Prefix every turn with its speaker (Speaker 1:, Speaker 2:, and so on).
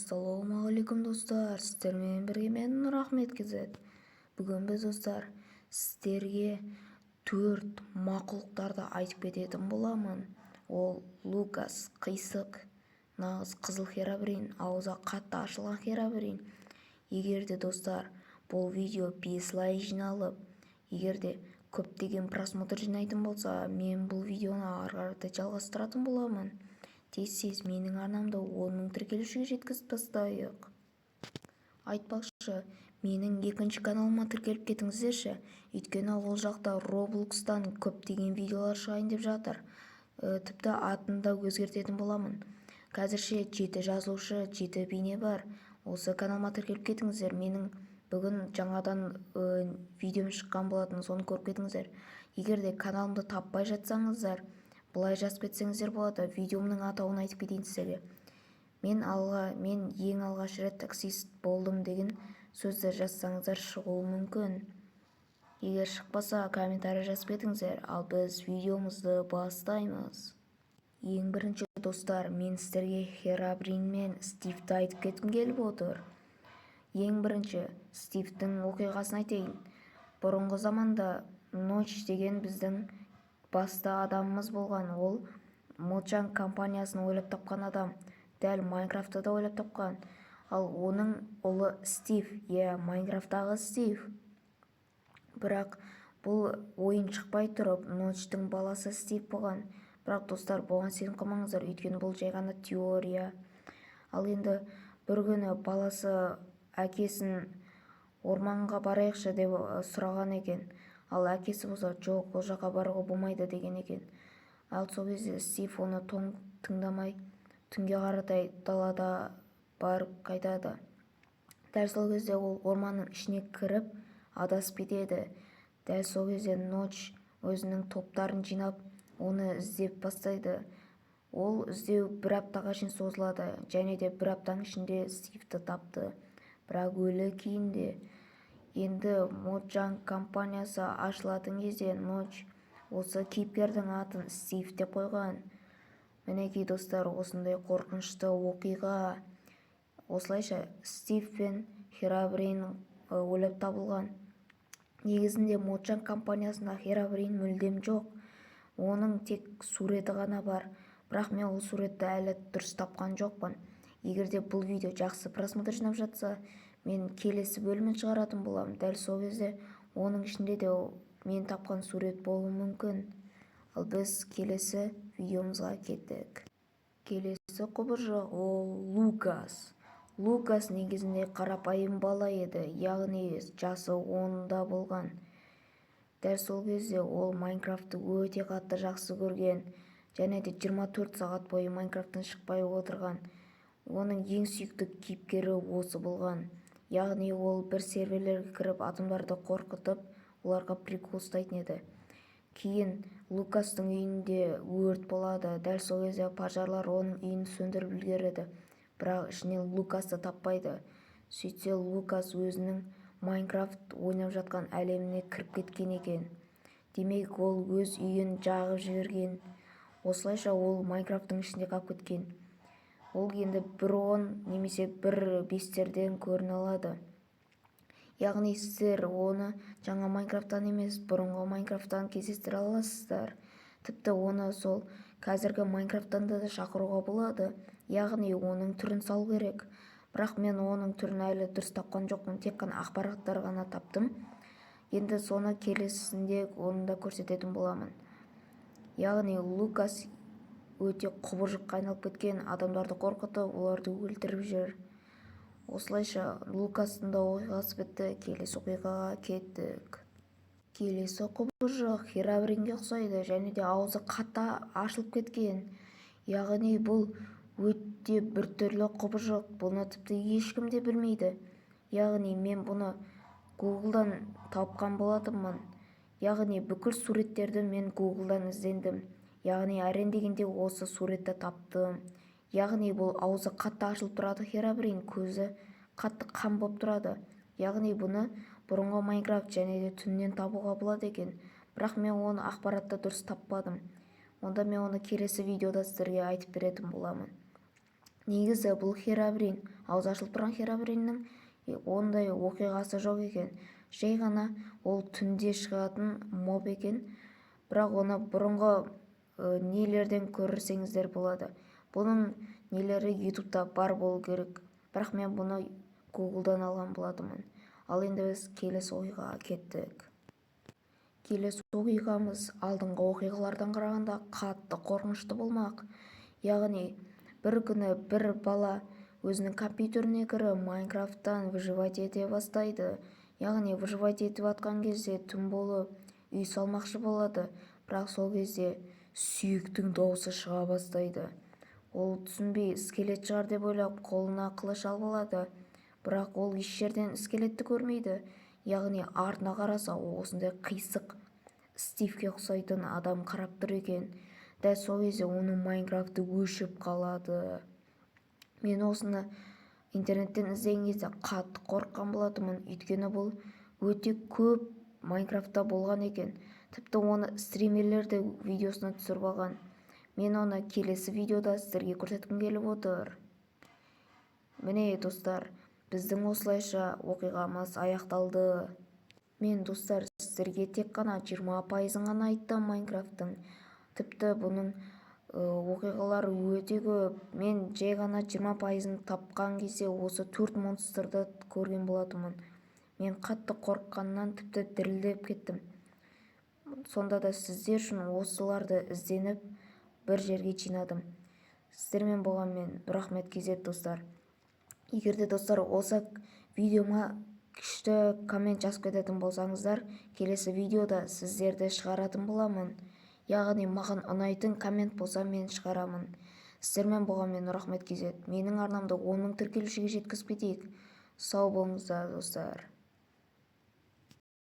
Speaker 1: Ассалаумағалейкум достар, сіздермен бірге мен Нұрахмет KZ. Бүгін біз достар сіздерге 4 мақұлықтарды айтып кететін боламын. Ол Лукас қисық, нағыз қызыл херабрин, аузы қатты ашылған херабрин. Егерде достар бұл видео 5 лайк жиналып, егерде көптеген просмотр жинайтын болса, мен бұл видеоны ары қарата жалғастыратын боламын. Тез менің арнамды 10 мың тіркелушіге жеткізіп тастайық. Айтпақшы, менің екінші каналыма тіркеліп кетіңіздерші, өйткені ол жақта Roblox'тан көптеген видеолар шығайын деп жатыр. Тіпті атын да өзгертетін боламын. Қазірше 7 жазылушы, 7 бейне бар. Осы каналыма тіркеліп кетіңіздер. Менің бүгін жаңадан видеом шыққан болатын, соны көріп кетіңіздер. Егерде каналымды таппай жатсаңыздар, былай жазып кетсеңіздер болады. Видеомның атауын айтып кетейін сіздерге. Мен ең алғаш рет таксист болдым деген сөзді жазсаңыздар шығуы мүмкін. Егер шықпаса, комментарий жазып кетіңіздер, ал біз видеомызды бастаймыз. Ең бірінші достар, мен сіздерге Херабрин мен Стивті айтып кеткім келіп отыр. Ең бірінші Стивтің оқиғасын айтайын. Бұрынғы заманда Ноч деген біздің басты адамымыз болған. Ол Mojang компаниясын ойлап тапқан адам. Дәл Майнкрафтты да ойлап тапқан. Ал оның ұлы Стив, Майнкрафттағы Стив. Бірақ бұл ойын шықпай тұрып, Ночтың баласы Стив болған. Бірақ достар, бұған сеніп қалмаңыздар, өйткені бұл жай ғана теория. Ал енді бір күні баласы әкесін орманға барайықшы деп сұраған екен. Ал әкесі болса, жоқ, ол жаққа баруға болмайды деген екен. Ал сол кезде Стив оны тыңдамай, түнге қаратай далада барып қайтады. Дәл сол кезде ол орманның ішіне кіріп, адасып кетеді. Дәл сол кезде Ноч өзінің топтарын жинап, оны іздеп бастайды. Ол іздеу бір аптаға шейін созылады, және де бір аптаның ішінде Стивті тапты. Бірақ өлі күйінде. Енді Mojang компаниясы ашылатын кезде Ноч осы кейіпкердің атын Стив деп қойған. Мінекей достар, осындай қорқынышты оқиға. Осылайша Стив пен Херабрин ойлап табылған. Негізінде Mojang компаниясында Херабрин мүлдем жоқ. Оның тек суреті ғана бар. Бірақ мен ол суретті әлі дұрыс тапқан жоқпын. Егерде бұл видео жақсы просмотр жинап жатса, мен келесі бөлімін шығаратын боламын. Дәл сол кезде оның ішінде де мен тапқан сурет болуы мүмкін. Ал біз келесі видеомызға кеттік. Келесі құбыжық ол Лукас. Лукас негізінде қарапайым бала еді, яғни жасы 10-да болған. Дәл сол кезде ол Майнкрафтты өте қатты жақсы көрген, және де 24 сағат бойы Майнкрафттан шықпай отырған. Оның ең сүйікті кейіпкері осы болған. Яғни ол бір серверлерге кіріп, адамдарды қорқытып, оларға прикол ұстайтын еді. Кейін Лукастың үйінде өрт болады. Дәл сол кезде пожарлар оның үйін сөндіріп үлгереді. Бірақ ішінен Лукасты таппайды. Сөйтсе Лукас өзінің Майнкрафт ойнап жатқан әлеміне кіріп кеткен екен. Демек, ол өз үйін жағып жіберген. Осылайша ол Майнкрафттың ішінде қалып кеткен. Ол енді 1.10 немесе 1.5-терден көріне алады. Яғни сіздер оны жаңа Майнкрафттан емес, бұрынғы Майнкрафттан кездестіре аласыздар. Тіпті оны сол қазіргі Майнкрафттан да шақыруға болады. Яғни оның түрін салу керек. Бірақ мен оның түрін әлі дұрыс тапқан жоқпын, тек қана ақпараттар ғана таптым. Енді соны келесінде оны да көрсететін боламын. Яғни Лукас өте құбыжыққа айналып кеткен, адамдарды қорқытып, оларды өлтіріп жүр. Осылайша Лукастың да оқиғасы бітті, келесі оқиғаға кеттік. Келесі құбыжық Херабринге ұқсайды, және де аузы қатты ашылып кеткен. Яғни бұл өте біртүрлі құбыжық, бұны тіпті ешкім де білмейді. Яғни мен бұны Google'дан тапқан болатынмын. Яғни бүкіл суреттерді мен Google'дан іздендім. Яғни әрен дегенде осы суретті таптым. Яғни бұл аузы қатты ашылып тұрады Херабрин, көзі қатты қан болып тұрады. Яғни бұны бұрынғы Майнкрафт және де түннен табуға болады екен. Бірақ мен оны ақпаратты дұрыс таппадым. Онда мен оны келесі видеода сіздерге айтып беретін боламын. негізі бұл херабрин ауыз ашылып тұрған херабриннің ондай оқиғасы жоқ екен. Жай ғана ол түнде шығатын моб екен. Бірақ оны бұрынғы нелерден көрсеңіздер болады. Бұның нелері ютубта бар болу керек. Бірақ мен бұны Google'дан алған болатынмын. Ал енді біз келесі оқиғаға кеттік. Келесі оқиғамыз алдыңғы оқиғалардан қарағанда қатты қорқынышты болмақ. Яғни бір күні бір бала өзінің компьютеріне кіріп Майнкрафттан выживать ете бастайды. Яғни выживать етіп атқан кезде түн болып үй салмақшы болады. Бірақ сол кезде сүйектің дауысы шыға бастайды. Ол түсінбей скелет шығар деп ойлап қолына қылыш алып алады. Бірақ ол еш жерден скелетті көрмейді. Яғни артына қараса осындай қисық Стивке ұқсайтын адам қарап тұр екен. Дәл сол кезде оның Майнкрафты өшіп қалады. Мен осыны интернеттен іздеген кезде қатты қорыққан болатынмын. Өйткені бұл өте көп Майнкрафтта болған екен. Тіпті оны стримерлер де видеосына түсіріп алған. Мен оны келесі видеода сіздерге көрсеткім келіп отыр. Міне достар, біздің осылайша оқиғамыз аяқталды. Мен достар сіздерге тек қана 20%-ын ғана айттым Майнкрафттың. Тіпті бұның оқиғалары өте көп. Мен жай ғана 20%-ын тапқан кезде осы 4 монстрды көрген болатынмын. Мен қатты қорыққаннан тіпті дірілдеп кеттім. Сонда да сіздер үшін осыларды ізденіп бір жерге жинадым. Сіздермен болған мен рахмет KZ достар. Егер де достар осы видеома күшті коммент жазып кететін болсаңыздар, келесі видеода сіздерді шығаратын боламын. Яғни маған ұнайтын коммент болса мен шығарамын. Сіздермен болған мен рахмет KZ. Менің арнамды 10 000 тіркелушіге жеткізіп кетейік. Сау болыңыздар достар.